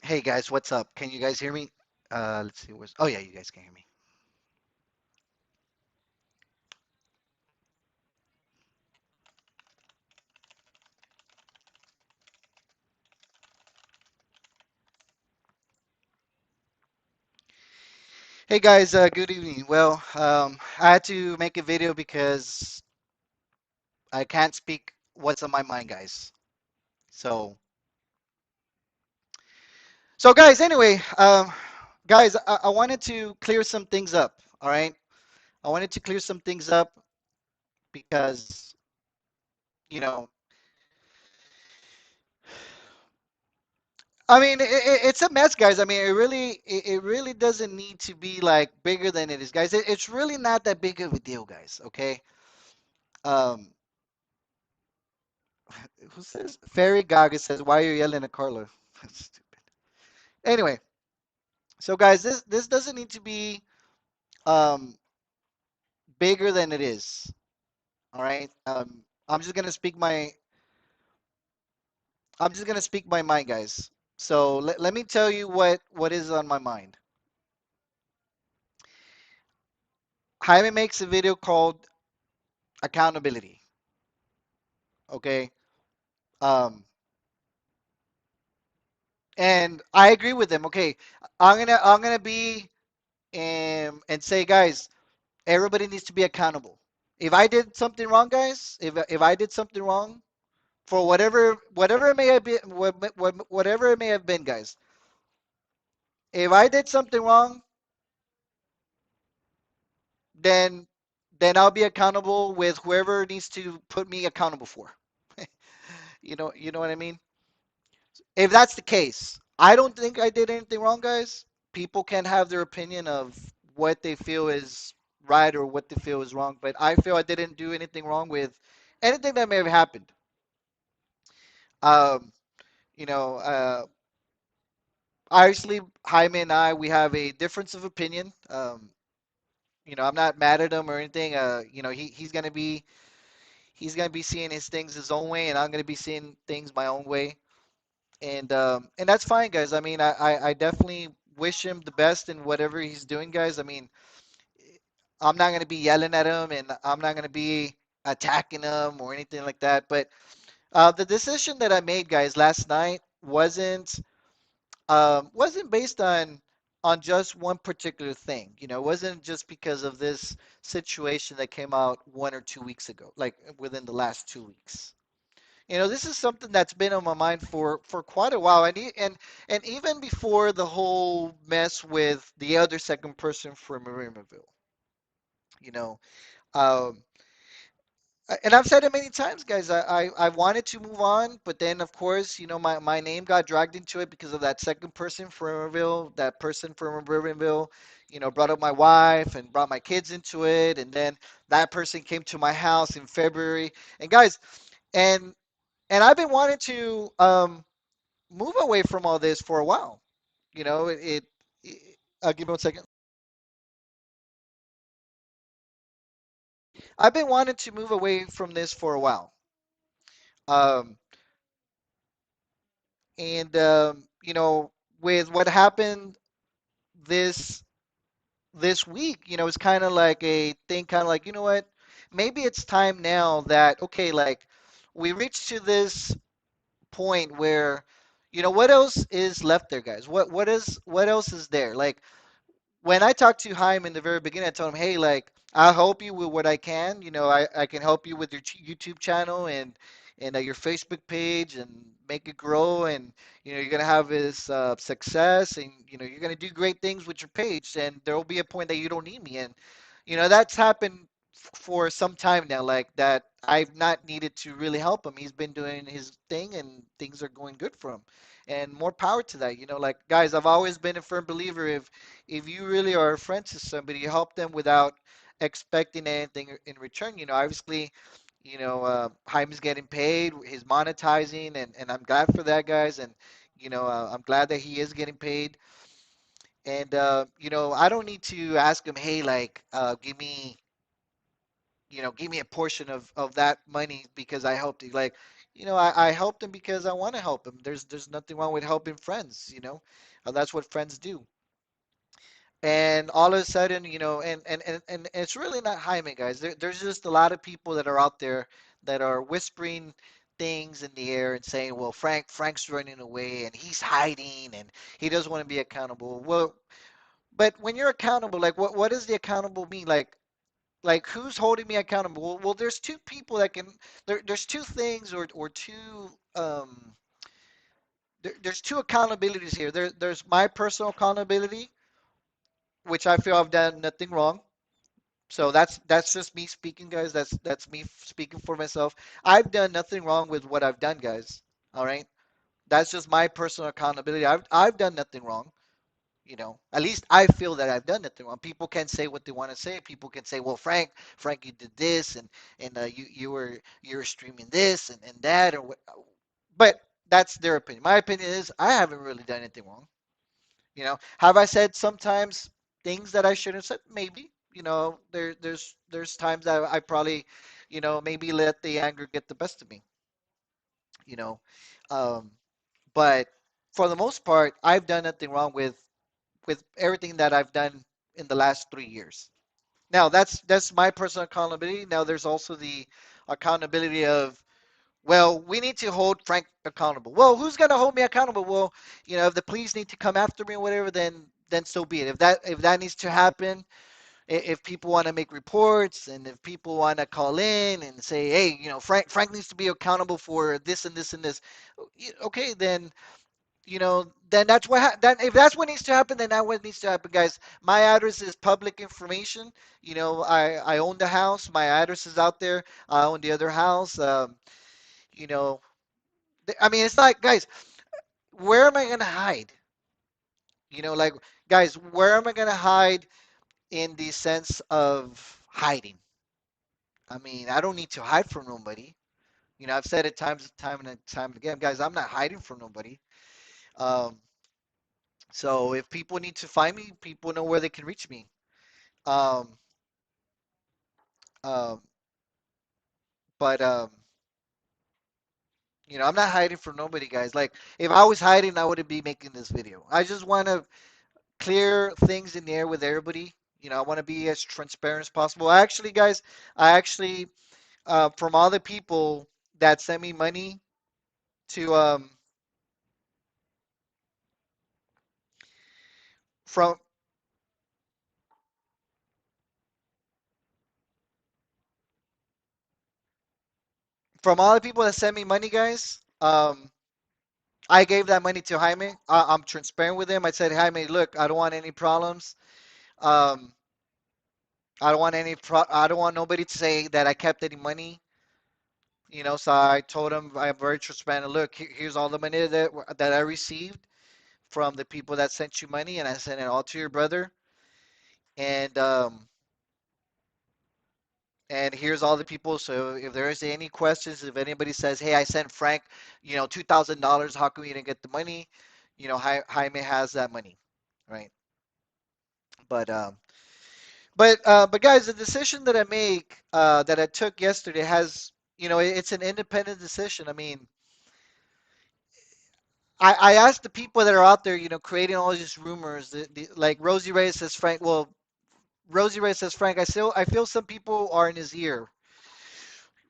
Hey guys, what's up? Can you guys hear me? Let's see. Oh yeah, you guys can hear me. Hey guys, good evening. Well, I had to make a video because I can't speak what's on my mind, guys. So, so guys. Anyway, guys, I wanted to clear some things up. All right, I wanted to clear some things up because you know, I mean, it's a mess, guys. I mean, it really doesn't need to be like bigger than it is, guys. It's really not that big of a deal, guys. Okay. Um, Who says Fairy Gaga says, "Why are you yelling at Carla?" That's stupid. Anyway, so guys, this doesn't need to be um bigger than it is. All right. I'm just gonna speak my I'm just gonna speak my mind, guys. So let me tell you what is on my mind. Jaime makes a video called accountability. Okay. Um, and I agree with him. Okay, I'm gonna be and say, guys, everybody needs to be accountable. If I did something wrong, guys, if I did something wrong for whatever it may have been, whatever it may have been, guys, if I did something wrong, then I'll be accountable with whoever needs to put me accountable for. You know what I mean? If that's the case, I don't think I did anything wrong, guys. People can have their opinion of what they feel is right or what they feel is wrong, but I feel I didn't do anything wrong with anything that may have happened. Um, you know, obviously, Jaime and I, we have a difference of opinion. I'm not mad at him or anything. He's gonna be seeing his things his own way, and I'm gonna be seeing things my own way. And that's fine, guys. I mean, I definitely wish him the best in whatever he's doing, guys. I mean, I'm not gonna be yelling at him, and I'm not gonna be attacking him or anything like that. But the decision that I made, guys, last night wasn't based on just one particular thing. It wasn't just because of this situation that came out 1 or 2 weeks ago, like within the last 2 weeks. This is something that's been on my mind for quite a while, and even before the whole mess with the other second person for Marimaville. You know, um, and I've said it many times, guys. I wanted to move on, but then of course, my name got dragged into it because of that second person from Riverville. That person from Riverville, brought up my wife and brought my kids into it, and then that person came to my house in February. And guys, and and I've been wanting to move away from all this for a while. You know, give me 1 second. I've been wanting to move away from this for a while. Um, and with what happened this this week, it's kind of like a thing, kind of like, what, maybe it's time now that, okay, like, we reached to this point where, what else is left there, guys? What else is there? Like, when I talked to Chaim in the very beginning, I told him, hey, like, I'll help you with what I can. I can help you with your YouTube channel and your Facebook page and make it grow. And, you're going to have this success, and, you're going to do great things with your page. And there will be a point that you don't need me. And, that's happened for some time now, like that I've not needed to really help him. He's been doing his thing and things are going good for him. And more power to that. Like, guys, I've always been a firm believer, if you really are a friend to somebody, you help them without expecting anything in return. Obviously, Jaime's getting paid, he's monetizing, and I'm glad for that, guys. And, I'm glad that he is getting paid. And, I don't need to ask him, hey, like, give me a portion of that money because I helped you. Like, I helped him because I want to help him. There's nothing wrong with helping friends, that's what friends do. And all of a sudden, and it's really not Jaime, guys. There's just a lot of people that are out there that are whispering things in the air and saying, well, Frank's running away and he's hiding and he doesn't want to be accountable. Well, but when you're accountable, like what does the accountable mean? Like who's holding me accountable? Well, there's two people that can there's two things or two there's two accountabilities here. There's my personal accountability, which I feel I've done nothing wrong. So that's just me speaking, guys. That's me speaking for myself. I've done nothing wrong with what I've done, guys. All right. That's just my personal accountability. I've done nothing wrong. At least I feel that I've done nothing wrong. People can say what they want to say. People can say, well, Frank, you did this, and you were streaming this and that, or what. But that's their opinion. My opinion is I haven't really done anything wrong. Have I said sometimes things that I shouldn't have said? Maybe. There's times that I probably, maybe let the anger get the best of me. You know, um, but for the most part, I've done nothing wrong with everything that I've done in the last 3 years. Now that's my personal accountability. Now there's also the accountability of, well, we need to hold Frank accountable. Well, who's gonna hold me accountable? Well, if the police need to come after me or whatever, then so be it. If that needs to happen, if people want to make reports and if people want to call in and say, hey, Frank needs to be accountable for this and this and this. Okay, then then if that's what needs to happen, then that's what needs to happen, guys. My address is public information. I own the house. My address is out there. I own the other house. You know, I mean, it's like, guys, where am I gonna hide? Like, guys, where am I gonna hide in the sense of hiding? I mean, I don't need to hide from nobody. I've said it time and time again, guys. I'm not hiding from nobody. Um, so if people need to find me, people know where they can reach me. Um, um, but I'm not hiding from nobody, guys. Like, if I was hiding, I wouldn't be making this video. I just want to clear things in the air with everybody. I want to be as transparent as possible. Actually, guys, I actually, from all the people that send me money to, from all the people that send me money, guys, I gave that money to Jaime. I'm transparent with him. I said, Jaime, look, I don't want any problems. Um, I don't want nobody to say that I kept any money. So I told him I'm very transparent. Look, here's all the money that I received from the people that sent you money, and I sent it all to your brother. And here's all the people. So if there is any questions, if anybody says, "Hey, I sent Frank, $2,000. How come you didn't get the money?" Jaime has that money, right? But but guys, the decision that I make, that I took yesterday has, it's an independent decision. I mean, I asked the people that are out there, creating all these rumors. Like Rosie Ray says, Frank. Well, Rosie Ray says, Frank. I feel some people are in his ear.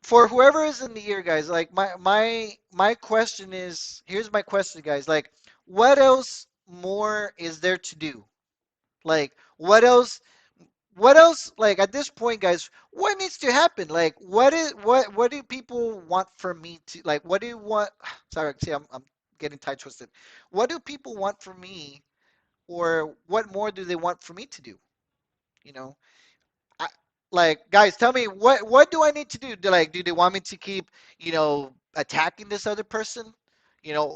For whoever is in the ear, guys. Like my question is, here's my question, guys. Like, what else more is there to do? Like, what else, like, at this point, guys, what needs to happen? Like, what do people want from me to, like, what do you want? Sorry, see, I'm getting tight twisted. What do people want from me, or what more do they want for me to do? you know I, like, guys, tell me, what do I need to do? Do they want me to keep, attacking this other person?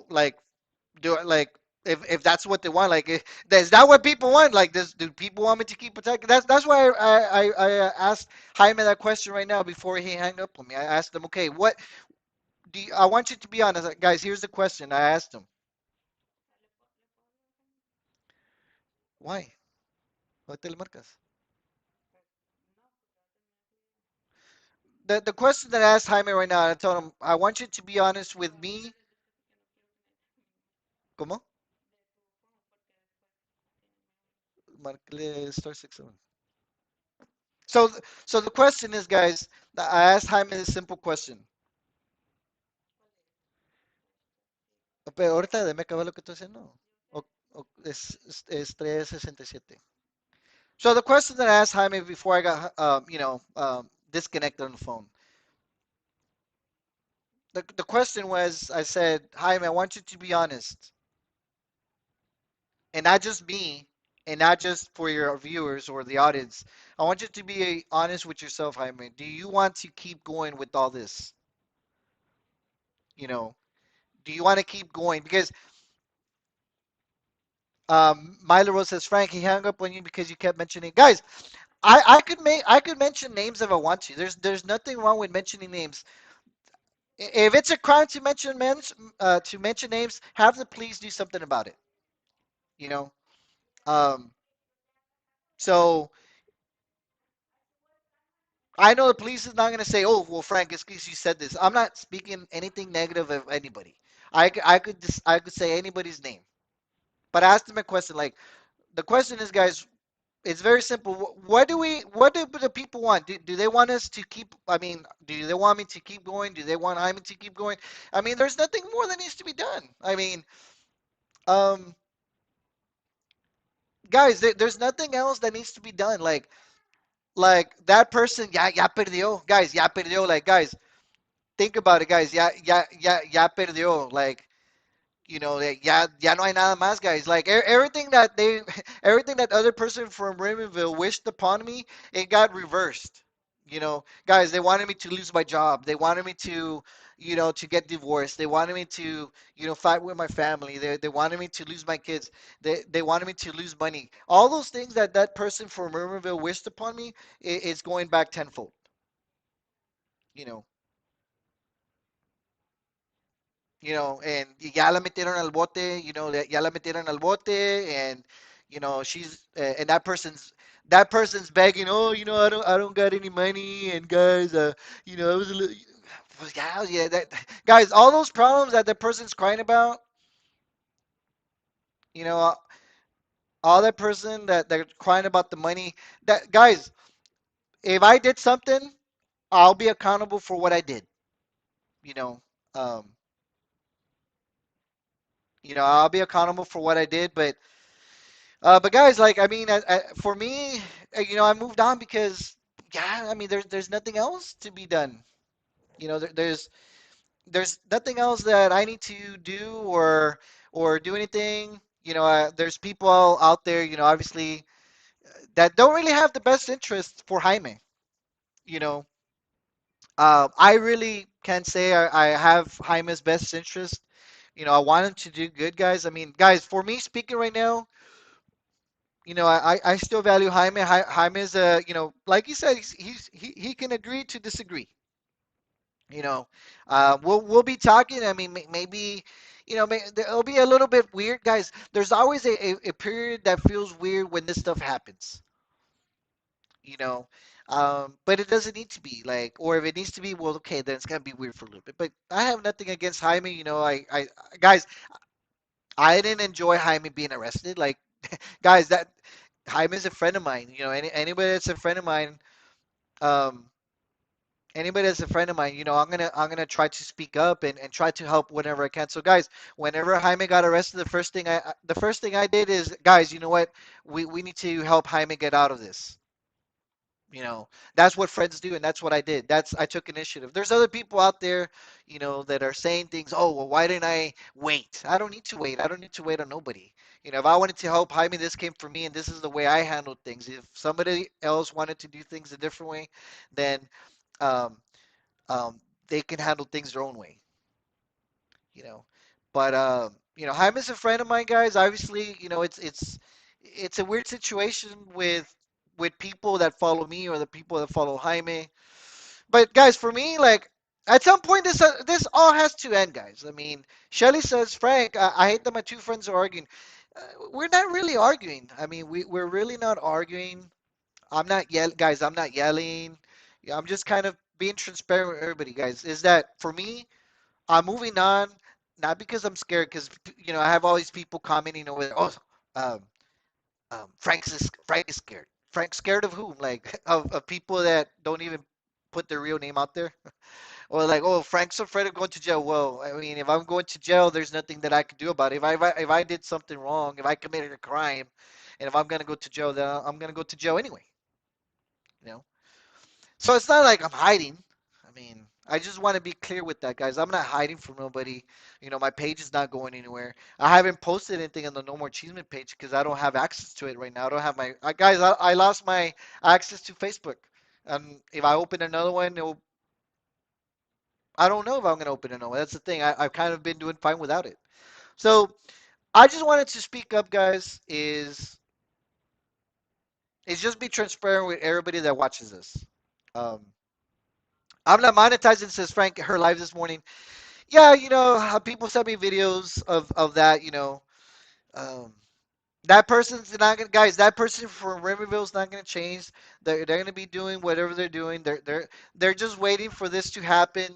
Like, like, if that's what they want, like, is that what people want? Like, do people want me to keep attacking? That's why I asked Jaime that question right now before he hung up on me. I asked him, okay, what I want you to be honest, guys. Here's the question I asked him. Why? What te le marcas? the question that I asked Jaime right now, I told him I want you to be honest with me. ¿Cómo? Marquele star 6 7. So so the question is, guys, I asked Jaime this simple question. Pero ahorita déjame acabar lo que estoy haciendo. Es 367. So the question that I asked Jaime before I got disconnected on the phone. The question was, I said, Jaime, I want you to be honest, and not just me, and not just for your viewers or the audience. I want you to be honest with yourself, Jaime. Do you want to keep going with all this? You know, do you want to keep going? Because Milo Rose says, Frank, he hung up on you because you kept mentioning guys. I could mention names if I want to. There's nothing wrong with mentioning names. If it's a crime to mention names, have the police do something about it. You know. Um, so I know the police is not going to say, "Oh, well, Frank, it's because you said this." I'm not speaking anything negative of anybody. I could say anybody's name, but I asked them a question. Like the question is, guys, it's very simple. What do the people want? Do they want us to keep? I mean, do they want me to keep going? Do they want Hyman to keep going? I mean, there's nothing more that needs to be done. I mean, um, guys, there's nothing else that needs to be done. Like that person, ya perdió, guys, ya perdió. Like guys, think about it, guys, ya perdió. Like ya no hay nada más, guys. Like everything that everything that other person from Raymondville wished upon me, it got reversed. Guys, they wanted me to lose my job. They wanted me to, to get divorced. They wanted me to, fight with my family. They wanted me to lose my kids. They wanted me to lose money. All those things that that person from Raymondville wished upon me, it's going back tenfold. You know, and ya la metieron al bote, ya la metieron al bote, and and that person's begging, oh, I don't got any money, and guys, I was a little, well, yeah, that guys, all those problems that the person's crying about, you know, all that person that they're crying about the money, that guys, if I did something, I'll be accountable for what I did, you know, um, I'll be accountable for what I did, but guys, like I mean, for me, I moved on because yeah, I mean, there's nothing else to be done. There's nothing else that I need to do or do anything. There's people out there, obviously that don't really have the best interest for Jaime. You know, I really can't say I have Jaime's best interest. I want him to do good, guys. I mean, guys, for me speaking right now, I still value Jaime. Jaime is like you said, he can agree to disagree. You know, we'll be talking. I mean, maybe, it'll be a little bit weird, guys. There's always a period that feels weird when this stuff happens. You know, but it doesn't need to be like, or if it needs to be, well, okay, then it's gonna be weird for a little bit. But I have nothing against Jaime. Guys, I didn't enjoy Jaime being arrested. Like, guys, that Jaime is a friend of mine. Anybody that's a friend of mine, um, anybody that's a friend of mine, I'm gonna try to speak up and try to help whenever I can. So, guys, whenever Jaime got arrested, the first thing I did is, guys, you know what? We need to help Jaime get out of this. That's what friends do, and that's what I did. I took initiative. There's other people out there, that are saying things. Oh, well, why didn't I wait? I don't need to wait. I don't need to wait on nobody. If I wanted to help Jaime, this came from me, and this is the way I handled things. If somebody else wanted to do things a different way, then um, they can handle things their own way. You know, but Jaime's a friend of mine, guys. Obviously, it's a weird situation with people that follow me or the people that follow Jaime. But guys, for me, like at some point, this all has to end, guys. I mean, Shelly says, Frank, I hate that my two friends are arguing. We're not really arguing. I mean, we're really not arguing. I'm not yell, guys. I'm not yelling. Yeah, I'm just kind of being transparent with everybody, guys. Is that for me? I'm moving on, not because I'm scared, because I have all these people commenting over there. Oh, um, Frank is scared. Frank's scared of whom? Like of people that don't even put their real name out there, or like, oh, Frank's afraid of going to jail. Well, I mean, if I'm going to jail, there's nothing that I can do about it. If I did something wrong, if I committed a crime, and if I'm gonna go to jail, then I'm gonna go to jail anyway. You know. So it's not like I'm hiding. I mean, I just want to be clear with that, guys. I'm not hiding from nobody. My page is not going anywhere. I haven't posted anything on the No More Achievement page because I don't have access to it right now. I don't have guys. I lost my access to Facebook. If I open another one, I don't know if I'm gonna open another one. That's the thing. I've kind of been doing fine without it. So I just wanted to speak up, guys. Is just be transparent with everybody that watches this. Um, I'm not monetizing, says Frank, her live this morning. Yeah, people send me videos of that. Um, that person's not gonna, guys. That person from Riverville's not gonna change. They're gonna be doing whatever they're doing. They're just waiting for this to happen.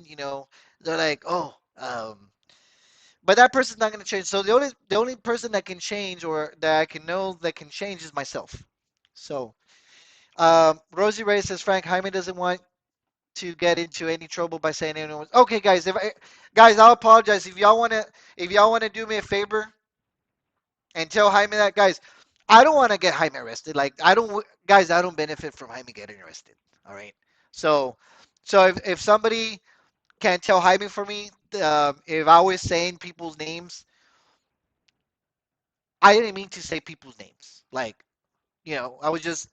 They're like, oh, but that person's not gonna change. So the only person that can change or that I can know that can change is myself. So, Rosie Ray says Frank Hyman doesn't want to get into any trouble by saying anyone. Okay, guys, guys, I'll apologize if y'all want to do me a favor and tell Jaime that, guys, I don't want to get Jaime arrested. Like, I don't, guys, I don't benefit from Jaime getting arrested. All right. So, so if somebody can tell Jaime for me, if I was saying people's names, I didn't mean to say people's names. Like, I was just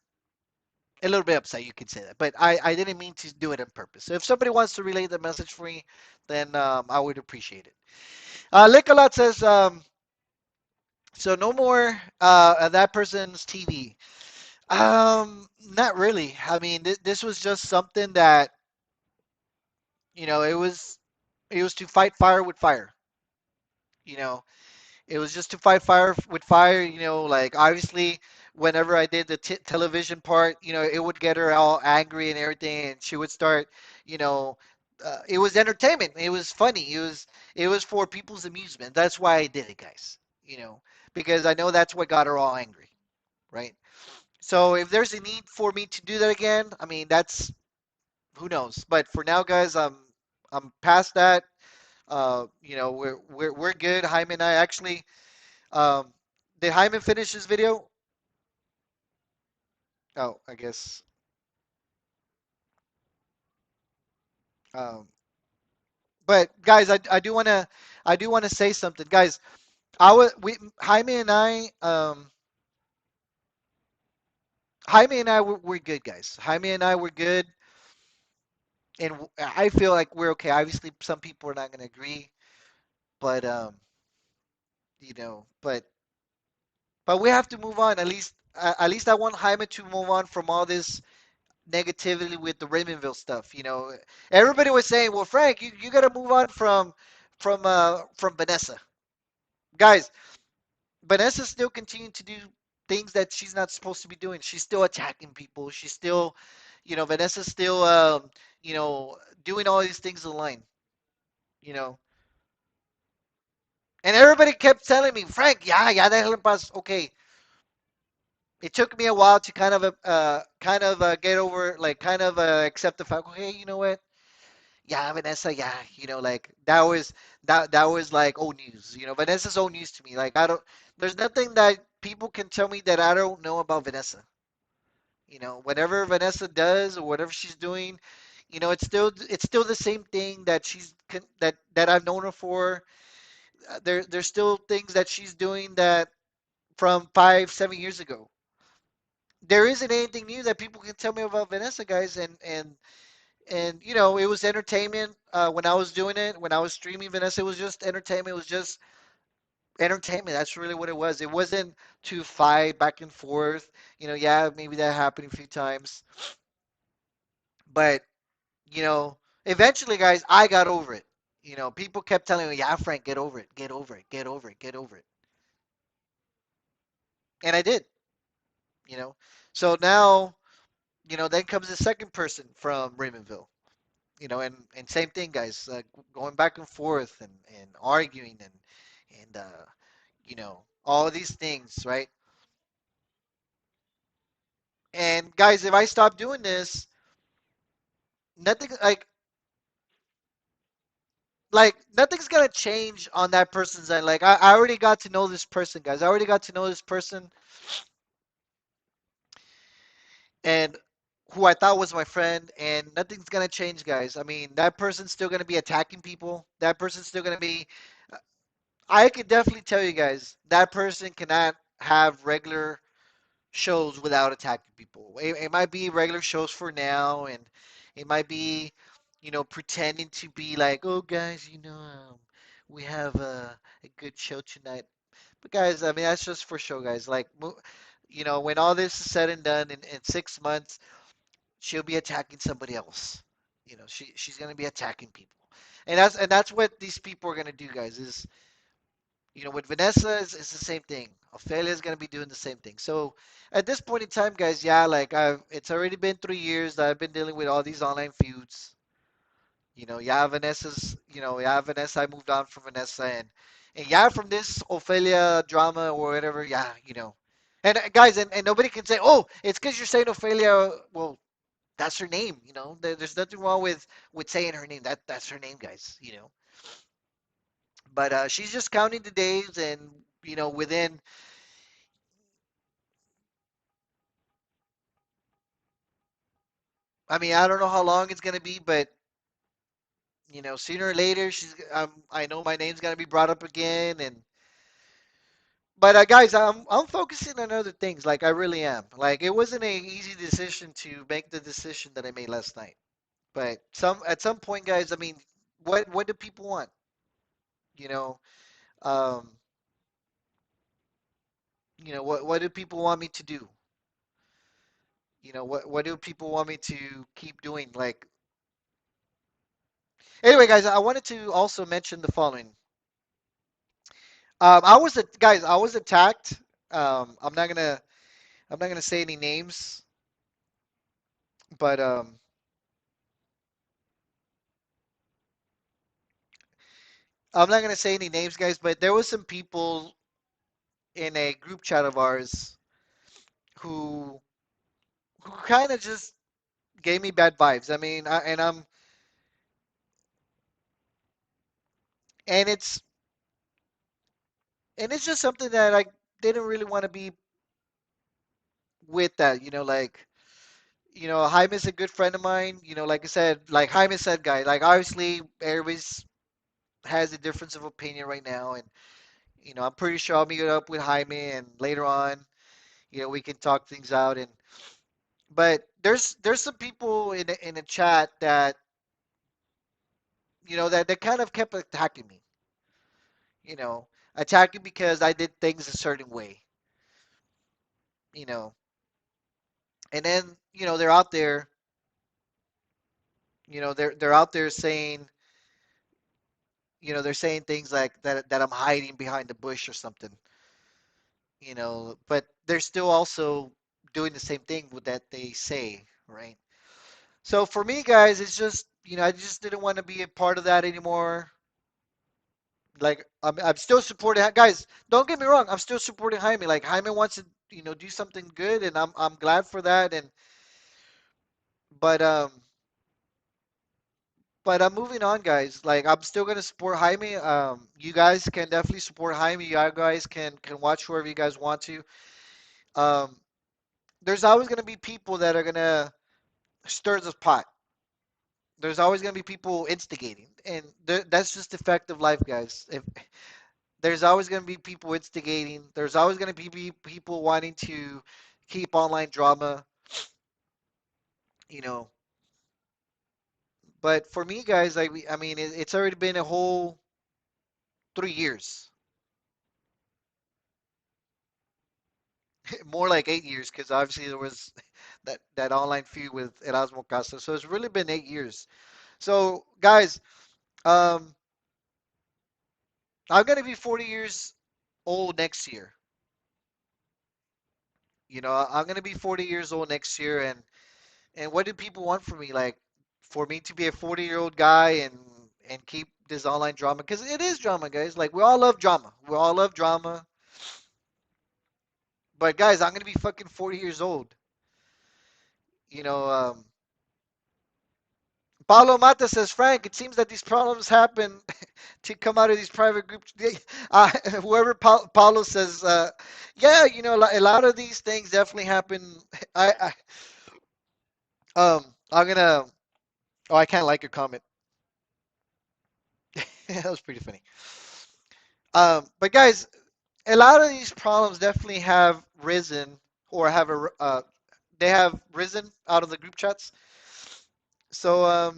a little bit upset. You could say that, but I didn't mean to do it on purpose. So if somebody wants to relay the message for me, then I would appreciate it. Licolot says, so no more that person's TV. Not really. I mean, this was just something that, it was to fight fire with fire. You know, it was just to fight fire with fire. Like obviously, whenever I did the television part, it would get her all angry and everything, and she would start, you know, it was entertainment. It was funny. It was for people's amusement. That's why I did it, guys. You know, because I know that's what got her all angry, right? So if there's a need for me to do that again, I mean, that's who knows. But for now, guys, I'm past that. We're good. Jaime and I actually, um, did Jaime finish his video? Oh, I guess. Um, but guys, I do wanna say something, guys. Jaime and I we're good, guys. Jaime and I were good, and I feel like we're okay. Obviously, some people are not gonna agree, but but we have to move on. At least I want Jaime to move on from all this negativity with the Raymondville stuff. Everybody was saying, "Well, Frank, you got to move on from Vanessa." Guys, Vanessa still continuing to do things that she's not supposed to be doing. She's still attacking people. She's still, Vanessa's still, you know, doing all these things online. You know, and everybody kept telling me, Frank, yeah, déjalo en paz. Okay, it took me a while to kind of get over, like, kind of accept the fact. Okay, you know what? Yeah, Vanessa, yeah, like that was like old news. Vanessa's old news to me. Like, I don't, there's nothing that people can tell me that I don't know about Vanessa. Whatever Vanessa does or whatever she's doing, it's still the same thing that I've known her for. There's still things that she's doing that from 5, 7 years ago. There isn't anything new that people can tell me about Vanessa, guys, and it was entertainment when I was doing it, when I was streaming Vanessa. It was just entertainment. It was just entertainment. That's really what it was. It wasn't to fight back and forth. Yeah, maybe that happened a few times, but eventually, guys, I got over it. People kept telling me, "Yeah, Frank, get over it, get over it, get over it, get over it," and I did. you know so now, Then comes the second person from Raymondville. And same thing, guys, going back and forth and arguing and all these things, right? And guys, if I stop doing this, nothing like nothing's gonna change on that person's end. Like I already got to know this person, guys. I already got to know this person, and who I thought was my friend, and nothing's gonna change, guys. I mean, that person's still gonna be attacking people. That person's still gonna be. I could definitely tell you guys that person cannot have regular shows without attacking people. It might be regular shows for now, and it might be, pretending to be like, oh, guys, we have a good show tonight. But guys, I mean, that's just for show, guys. Like, when all this is said and done in 6 months, she'll be attacking somebody else. She's gonna be attacking people, and that's what these people are gonna do, guys. Is with Vanessa is the same thing. Ophelia is gonna be doing the same thing. So at this point in time, guys, yeah, like it's already been 3 years that I've been dealing with all these online feuds. Yeah, Vanessa, I moved on from Vanessa, and yeah, from this Ophelia drama or whatever, yeah, And guys, and nobody can say, oh, it's because you're saying Ophelia. Well, that's her name. There's nothing wrong with saying her name. That's her name, guys. But she's just counting the days, and within. I mean, I don't know how long it's gonna be, but sooner or later, I know my name's gonna be brought up again, and but guys, I'm focusing on other things. Like I really am. Like it wasn't a easy decision to make the decision that I made last night. But at some point, guys, I mean, what do people want? You know, um, what do people want me to do? What do people want me to keep doing? Like anyway, guys, I wanted to also mention the following. Guys, I was attacked. I'm not gonna say any names, but I'm not gonna say any names, guys. But there was some people in a group chat of ours who who kind of just gave me bad vibes. I mean, and it's just something that I didn't really want to be with that. Like Jaime's a good friend of mine. Like I said, like Jaime said, guy. Like obviously, everybody's has a difference of opinion right now, and I'm pretty sure I'll meet up with Jaime, and later on, we can talk things out. But there's some people in the chat that that kind of kept attacking me. You know, attacking because I did things a certain way. You know, and then they're out there. They're out there saying they're saying things like that I'm hiding behind the bush or something. But they're still also doing the same thing with that they say, right? So for me, guys, it's just I just didn't want to be a part of that anymore. Like I'm still supporting guys. Don't get me wrong. I'm still supporting Jaime. Like Jaime wants to do something good, and I'm glad for that. But um but I'm moving on, guys. Like I'm still gonna support Jaime. You guys can definitely support Jaime. You guys can watch whoever you guys want to. Um, there's always gonna be people that are gonna stir the pot. There's always gonna be people instigating, and that's just the fact of life, guys. If there's always going to be people instigating. There's always going to be people wanting to keep online drama, you know. But for me, guys, I mean, it's already been a whole 3 years, more like 8 years, because obviously there was that online feud with Erasmo Castro. So it's really been 8 years. So, guys, um, I'm going to be 40 years old next year. I'm going to be 40 years old next year, And what do people want from me? Like for me to be a 40-year-old guy and keep this online drama because it is drama, guys. Like we all love drama. We all love drama. But guys, I'm gonna be fucking 40 years old. You know, Paulo Mata says, Frank, it seems that these problems happen to come out of these private groups. Whoever Paulo says, yeah, a lot of these things definitely happen. I'm gonna. Oh, I can't like your comment. That was pretty funny. But guys, a lot of these problems definitely have risen or they have risen out of the group chats. So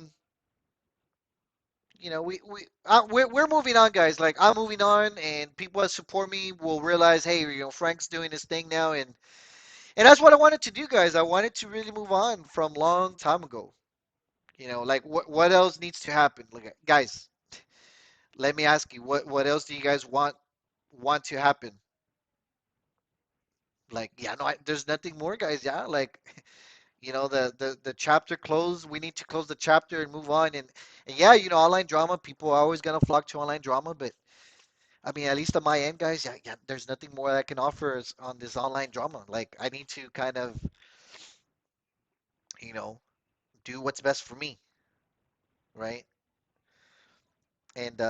we're moving on, guys. Like I'm moving on, and people that support me will realize, hey, Frank's doing his thing now, and that's what I wanted to do, guys. I wanted to really move on from long time ago. Like what else needs to happen? Like guys, let me ask you, what else do you guys want to happen? Like, yeah, no, there's nothing more, guys. Yeah, like, the chapter closed. We need to close the chapter and move on. And yeah, online drama. People are always gonna flock to online drama, but I mean, at least on my end, guys, yeah, yeah, there's nothing more that I can offer on this online drama. Like, I need to kind of, you know, do what's best for me, right? And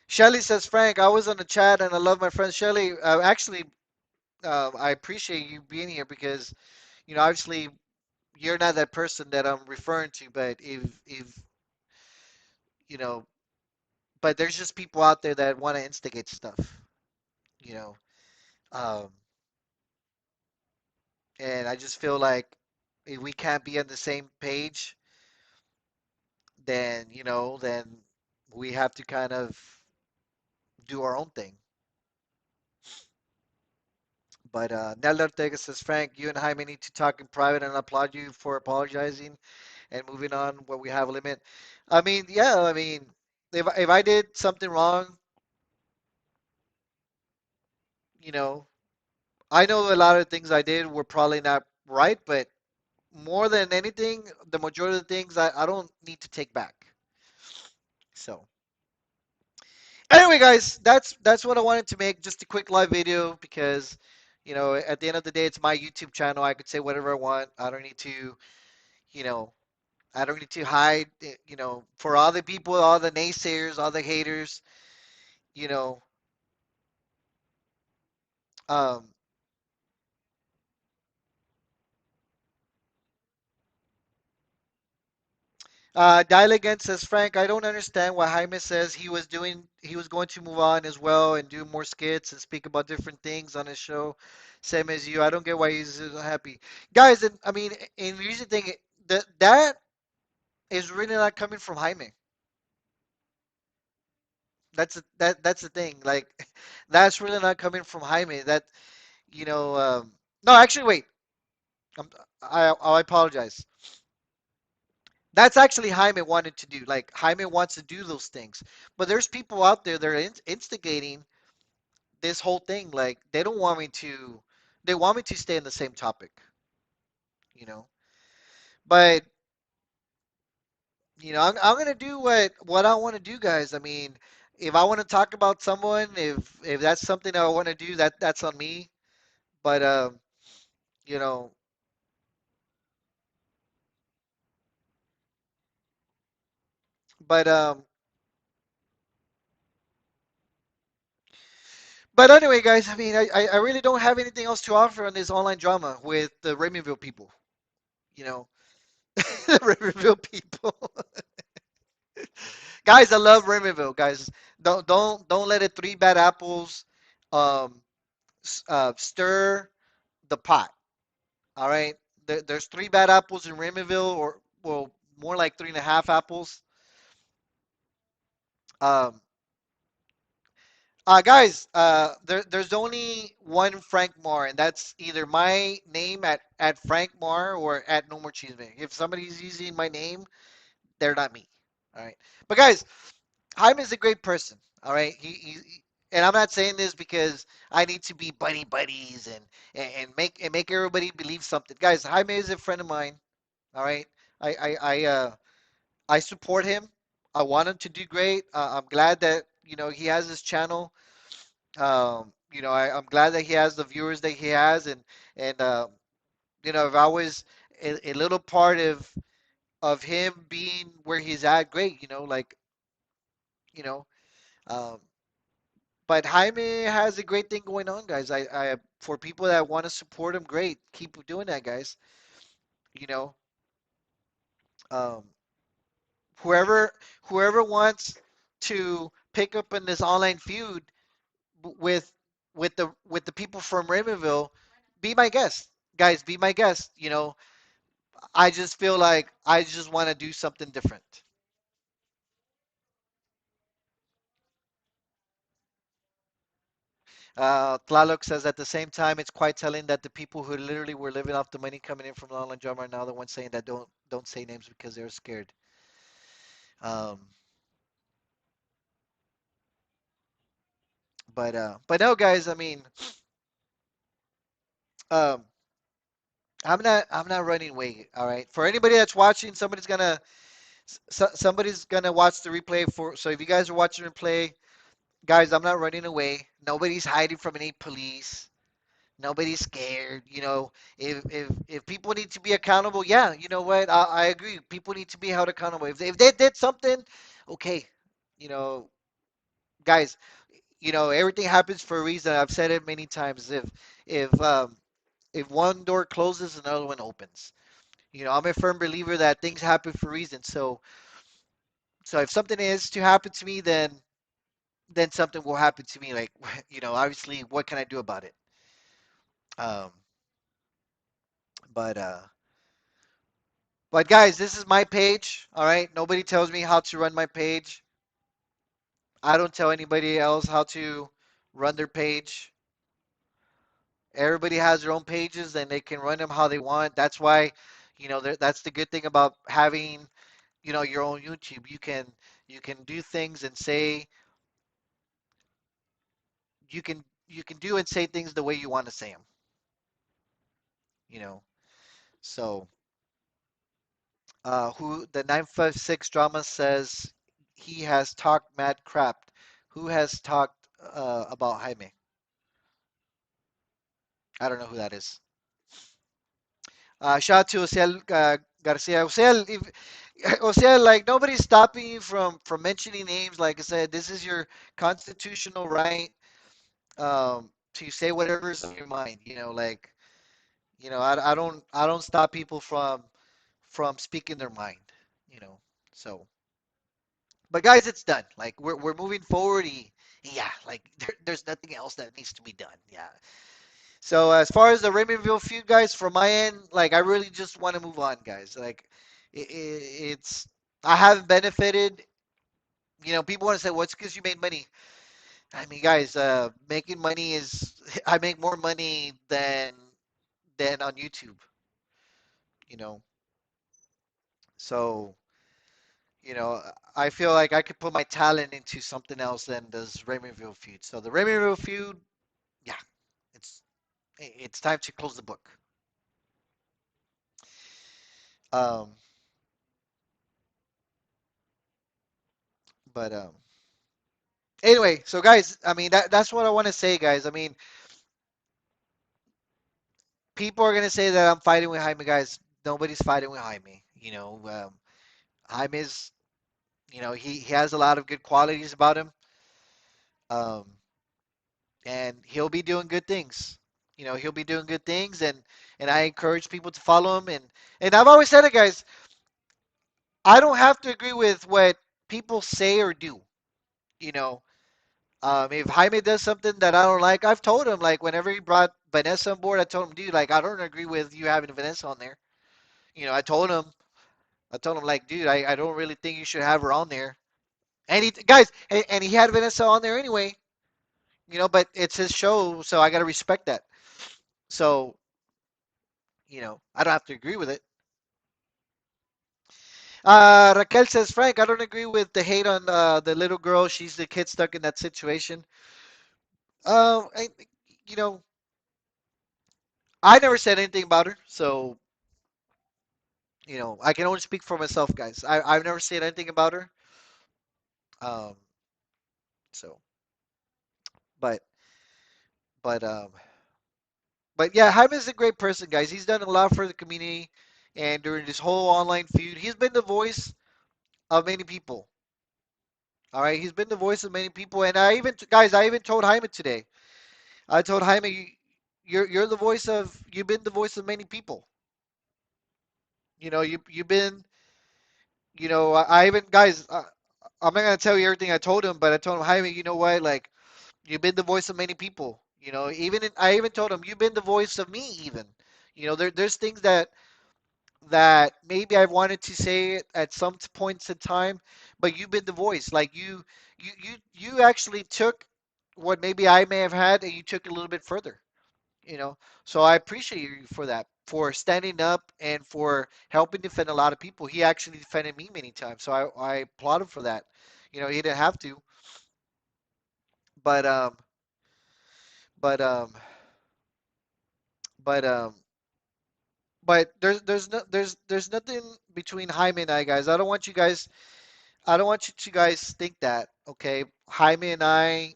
Shelly says, Frank, I was on the chat and I love my friend Shelly. Actually, I appreciate you being here because, obviously you're not that person that I'm referring to, but if you know, but there's just people out there that want to instigate stuff, you know, um, and I just feel like if we can't be on the same page, then we have to kind of do our own thing. But Nel Ortega says, Frank, you and Jaime need to talk in private, and I applaud you for apologizing and moving on where we have a limit. I mean, yeah, I mean, if I did something wrong, you know, I know a lot of things I did were probably not right, but more than anything, the majority of the things I don't need to take back. So anyway, guys, that's what I wanted to make. Just a quick live video because, at the end of the day, it's my YouTube channel. I could say whatever I want. I don't need to, you know, I don't need to hide. For all the people, all the naysayers, all the haters, you know, um, Dial again says, Frank, I don't understand why Jaime says he was going to move on as well and do more skits and speak about different things on his show, same as you. I don't get why he's so happy. Guys, and I mean, and here's the thing, that is really not coming from Jaime. That's the thing. Like, that's really not coming from Jaime. No, actually, wait. I'm, I apologize. That's actually Jaime wanted to do. Like Jaime wants to do those things, but there's people out there that are instigating this whole thing. Like they don't want me to. They want me to stay in the same topic, you know. But I'm gonna do what I want to do, guys. I mean, if I want to talk about someone, if that's something that I want to do, that's on me. But you know, but but anyway, guys. I mean, I really don't have anything else to offer on this online drama with the Raymondville people. You know, Riverville people. Guys, I love Riverville. Guys, don't let it three bad apples um stir the pot. All right. There's three bad apples in Riverville, or well, more like three and a half apples. Um, guys, there's only one Frank Marr, and that's either my name at Frank Marr or at No More Cheese Man. If somebody's using my name, they're not me. All right. But guys, Jaime is a great person. All right. and I'm not saying this because I need to be buddy buddies and make everybody believe something. Guys, Jaime is a friend of mine. All right, I I support him. I want him to do great. I'm glad that he has his channel. I'm glad that he has the viewers that he has, and if I was a little part of him being where he's at, great. Like you know. Um, but Jaime has a great thing going on, guys. I for people that want to support him, great. Keep doing that, guys. You know, um, whoever whoever wants to pick up in this online feud with with the people from Raymondville, be my guest, guys. Be my guest. I just feel like I just want to do something different. Tlaloc says at the same time, it's quite telling that the people who literally were living off the money coming in from the online drama are now the ones saying that don't say names because they're scared. Um, but no, guys. I mean, um, I'm not running away. All right. For anybody that's watching, somebody's gonna watch the replay for. So if you guys are watching replay, guys, I'm not running away. Nobody's hiding from any police. Nobody's scared. If people need to be accountable, yeah, you know what? I agree. People need to be held accountable. If they did something, okay, you know, guys, everything happens for a reason. I've said it many times. If um if one door closes, another one opens. I'm a firm believer that things happen for a reason. So if something is to happen to me, then something will happen to me. Like, obviously, what can I do about it? Um, but uh, But guys, this is my page. All right. Nobody tells me how to run my page. I don't tell anybody else how to run their page. Everybody has their own pages and they can run them how they want. That's why, that's the good thing about having, your own YouTube. You can do things and say you can do and say things the way you want to say them. You know. So, who the 956 drama says he has talked mad crap. Who has talked about Jaime? I don't know who that is. Shout out to Osiel Garcia. Osiel, like nobody's stopping you from mentioning names. Like I said, this is your constitutional right to say whatever's on your mind. I don't stop people from speaking their mind. You know, so. But guys, it's done. Like we're moving forward. Yeah, like there's nothing else that needs to be done. Yeah. So as far as the Raymondville feud, guys, from my end, like I really just want to move on, guys. Like it's I haven't benefited. People want to say, "Well, it's because you made money." I mean, guys, making money is I make more money than on YouTube. You know, so I feel like I could put my talent into something else than this Raymondville feud. So the Raymondville feud, yeah, it's it's time to close the book. Um, but anyway, so guys, I mean that's what I want to say, guys. I mean, people are gonna say that I'm fighting with Jaime, guys. Nobody's fighting with Jaime. Jaime's, he has a lot of good qualities about him, um, and he'll be doing good things. He'll be doing good things, and I encourage people to follow him. And I've always said it, guys. I don't have to agree with what people say or do. You know, if Jaime does something that I don't like, I've told him, like whenever he brought Vanessa on board, I told him, dude, like I don't agree with you having Vanessa on there. I told him like, dude, I don't really think you should have her on there. And guys, and he had Vanessa on there anyway. But it's his show, so I gotta respect that. So, I don't have to agree with it. Raquel says, Frank, I don't agree with the hate on the little girl. She's the kid stuck in that situation. I, you know, I never said anything about her, so I can only speak for myself, guys. I've never said anything about her. Um, so, but but but yeah, Jaime is a great person, guys. He's done a lot for the community, and during this whole online feud, he's been the voice of many people. All right, he's been the voice of many people, and guys, I even told Jaime today. I told Jaime, you're the voice of you've been the voice of many people. You've been I even guys. I'm not gonna tell you everything I told him, but I told him, Jaime, you know what? Like you've been the voice of many people. I even told him you've been the voice of me. Even there's things that maybe I wanted to say it at some points in time, but you've been the voice. Like you actually took what maybe I may have had, and you took it a little bit further. you know. So I appreciate you for that, for standing up and for helping defend a lot of people. He actually defended me many times, so I applaud him for that. He didn't have to, but but um, but there's nothing between Jaime and I, guys. I don't want you to guys think that, okay? Jaime and I,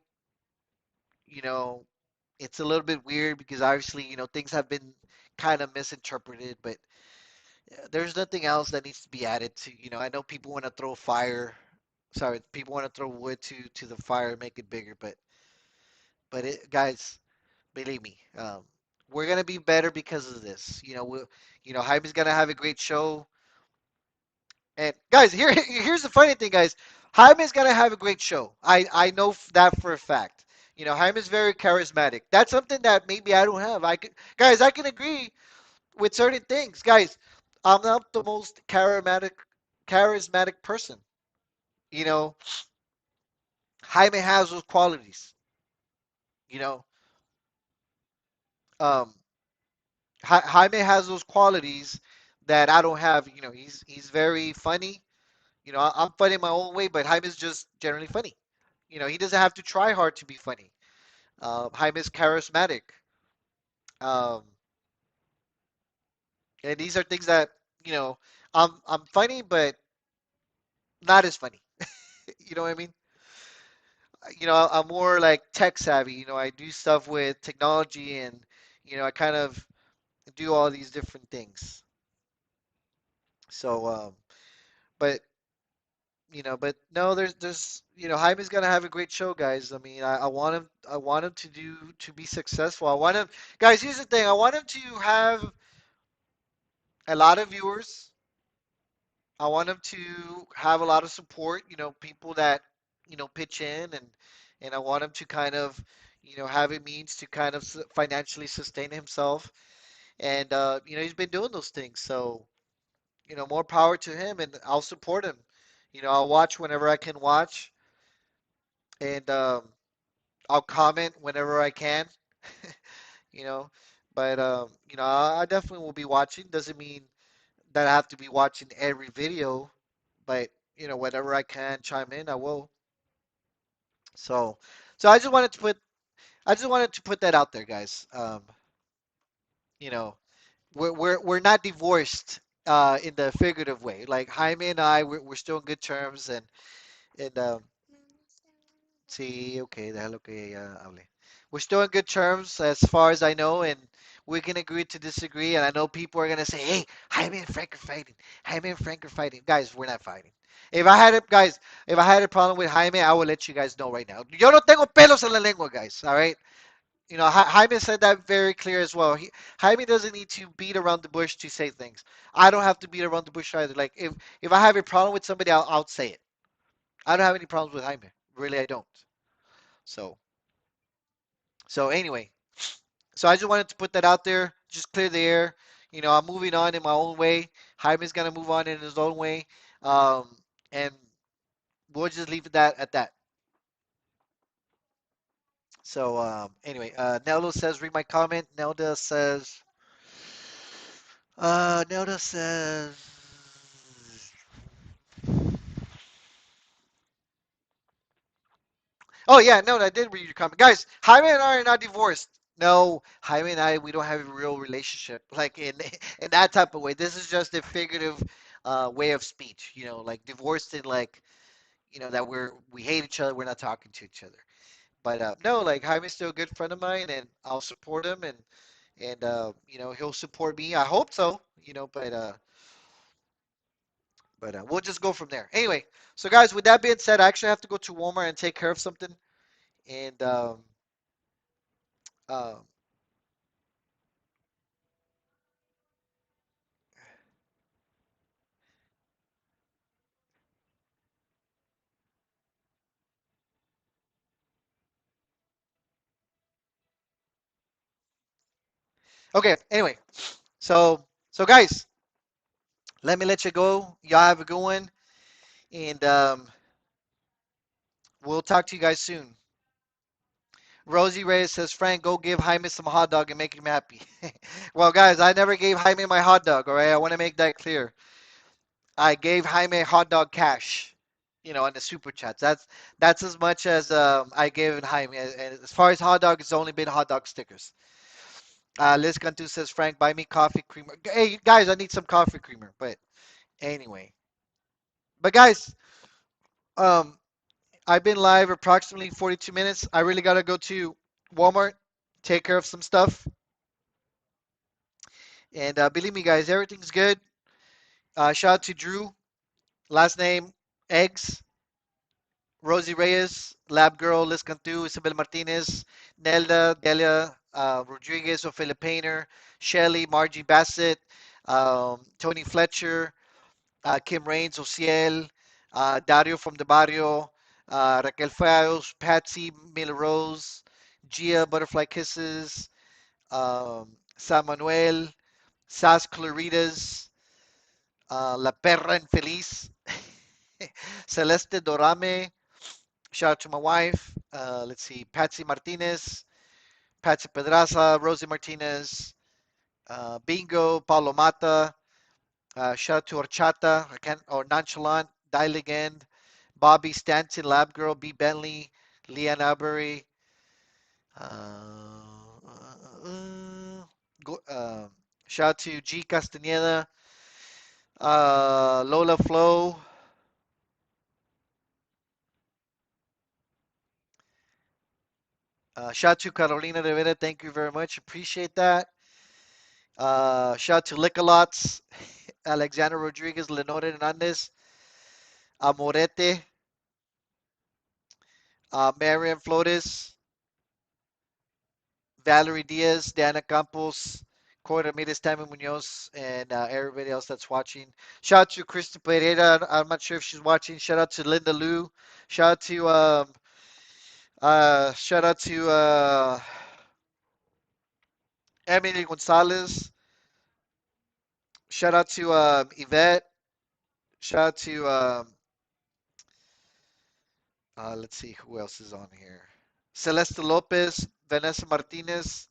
you know, it's a little bit weird because obviously, things have been kind of misinterpreted, but there's nothing else that needs to be added to. I know people want to throw fire. Sorry, people want to throw wood to the fire, make it bigger, but guys, believe me, we're gonna be better because of this. Jaime's gonna have a great show. And guys, here's the funny thing, guys. Jaime's gonna have a great show. I know that for a fact. Jaime's very charismatic. That's something that maybe I don't have. Guys, I can agree with certain things. Guys, I'm not the most charismatic person. You know, Jaime has those qualities. You know, um, Jaime has those qualities that I don't have. He's very funny. I'm funny in my own way, but Jaime's just generally funny. He doesn't have to try hard to be funny. Jaime's charismatic. Um, and these are things that, you know, I'm funny, but not as funny. You know what I mean? I'm more like tech savvy. I do stuff with technology and, I kind of do all these different things. So, but, but no, Jaime's gonna have a great show, guys. I mean, I want him to be successful. I want him, guys. Here's the thing. I want him to have a lot of viewers. I want him to have a lot of support. People that pitch in, and I want him to kind of have a means to kind of financially sustain himself. And he's been doing those things. So more power to him, and I'll support him. I'll watch whenever I can watch, and I'll comment whenever I can. you know, but I definitely will be watching. Doesn't mean that I have to be watching every video, but whenever I can chime in, I will. So, so I just wanted to put that out there, guys. You know, we're not divorced in the figurative way. Like Jaime and I, we're still in good terms, and sí, okay, déjalo que ella hable. We're still in good terms as far as I know, and we can agree to disagree. And I know people are gonna say, "Hey, Jaime and Frank are fighting. Jaime and Frank are fighting." Guys, we're not fighting. If I had a problem with Jaime, I will let you guys know right now. Yo no tengo pelos en la lengua, guys. All right. Jaime said that very clear as well. Jaime doesn't need to beat around the bush to say things. I don't have to beat around the bush either. Like if I have a problem with somebody, I'll say it. I don't have any problems with Jaime. Really, I don't. So anyway, so I just wanted to put that out there, just clear the air. I'm moving on in my own way. Jaime's gonna move on in his own way, and we'll just leave that at that. So anyway, Neldo says, read my comment. Nelda says, Oh yeah, no, I did read your comment, guys. Jaime and I are not divorced. No, Jaime and I, we don't have a real relationship, like in in that type of way. This is just a figurative way of speech, like divorced in like, that we hate each other, we're not talking to each other. But no, like Jaime's still a good friend of mine, and I'll support him, and he'll support me. I hope so, but we'll just go from there. Anyway, so guys, with that being said, I actually have to go to Walmart and take care of something, and uh, okay. Anyway, so guys, let me let you go. Y'all have a good one, and we'll talk to you guys soon. Rosie Reyes says, Frank, go give Jaime some hot dog and make him happy. Well, guys, I never gave Jaime my hot dog, all right? I want to make that clear. I gave Jaime hot dog cash, on the super chats. That's as much as I gave Jaime. And as far as hot dog, it's only been hot dog stickers. Liz Cantu says, Frank, buy me coffee creamer. Hey, guys, I need some coffee creamer. But anyway. But guys, um, I've been live approximately 42 minutes. I really got to go to Walmart, take care of some stuff. And believe me, guys, everything's good. Shout out to Drew, last name Eggs, Rosie Reyes, Lab Girl, Liz Cantu, Isabel Martinez, Nelda, Delia Rodriguez, Ophelia Painter, Shelly, Margie Bassett, Tony Fletcher, Kim Raines, Ociel, Dario from the Barrio, Raquel Fios, Patsy, Miller Rose, Gia, Butterfly Kisses, San Manuel, Sas Claritas, La Perra Infeliz, Celeste Dorame. Shout out to my wife. Let's see, Patsy Martinez, Patsy Pedraza, Rosie Martinez, Bingo, Paulo Mata. Shout out to Horchata, or Nonchalant, Die Legend, Bobby Stanton, Lab Girl, B. Bentley, Leanne Albury. Go, shout out to G. Castaneda, Lola Flo. Shout out to Carolina Rivera. Thank you very much. Appreciate that. Shout out to Lickalots, Alexander Rodriguez, Lenore Hernandez, Amorete, Marian Flores, Valerie Diaz, Dana Campos, Corey Ramirez, Tammy Munoz, and everybody else that's watching. Shout out to Krista Pereira. I'm not sure if she's watching. Shout out to Linda Liu. Shout out to Emily Gonzalez. Shout out to Yvette. Shout out to let's see who else is on here. Celeste Lopez, Vanessa Martinez.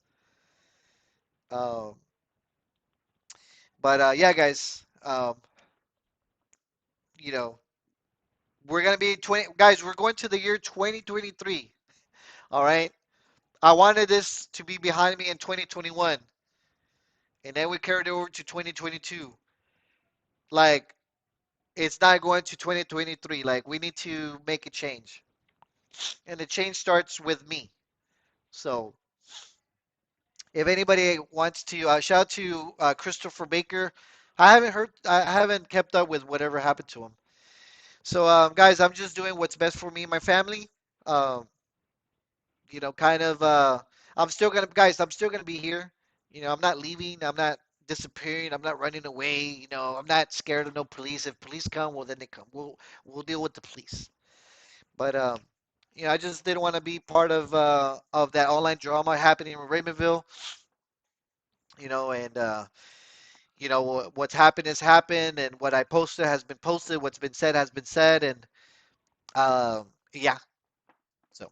Um, but yeah, guys, you know, we're gonna be 20 guys. We're going to the year 2023. All right. I wanted this to be behind me in 2021, and then we carried it over to 2022. Like it's not going to 2023. Like we need to make a change, and the change starts with me. So if anybody wants to shout out to Christopher Baker, I haven't kept up with whatever happened to him. So guys, I'm just doing what's best for me and my family. Um, kind of I'm still gonna be here. I'm not leaving, I'm not disappearing, I'm not running away, I'm not scared of no police. If police come, well then they come. We'll deal with the police. But I just didn't want to be part of that online drama happening in Raymondville, and what's happened has happened, and what I posted has been posted, what's been said has been said, and yeah. So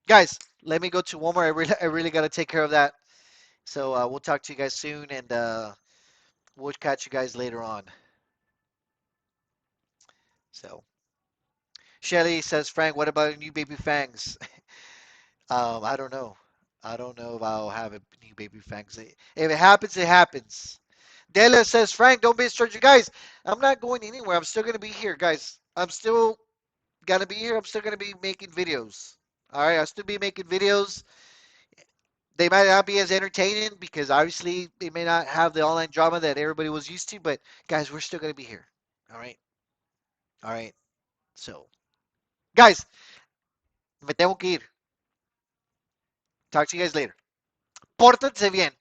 guys, let me go to Walmart. I really got to take care of that. So we'll talk to you guys soon, and we'll catch you guys later on. So Shelly says, Frank, what about new baby fangs? I don't know. I don't know if I'll have a new baby fan. 'Cause if it happens, it happens. Dela says, Frank, don't be a stranger. Guys, I'm not going anywhere. I'm still going to be here, guys. I'm still going to be here. I'm still going to be making videos. All right. I'll still be making videos. They might not be as entertaining because obviously they may not have the online drama that everybody was used to, but guys, we're still going to be here. All right. All right. So, guys, me tengo que ir. Talk to you guys later. Pórtense bien.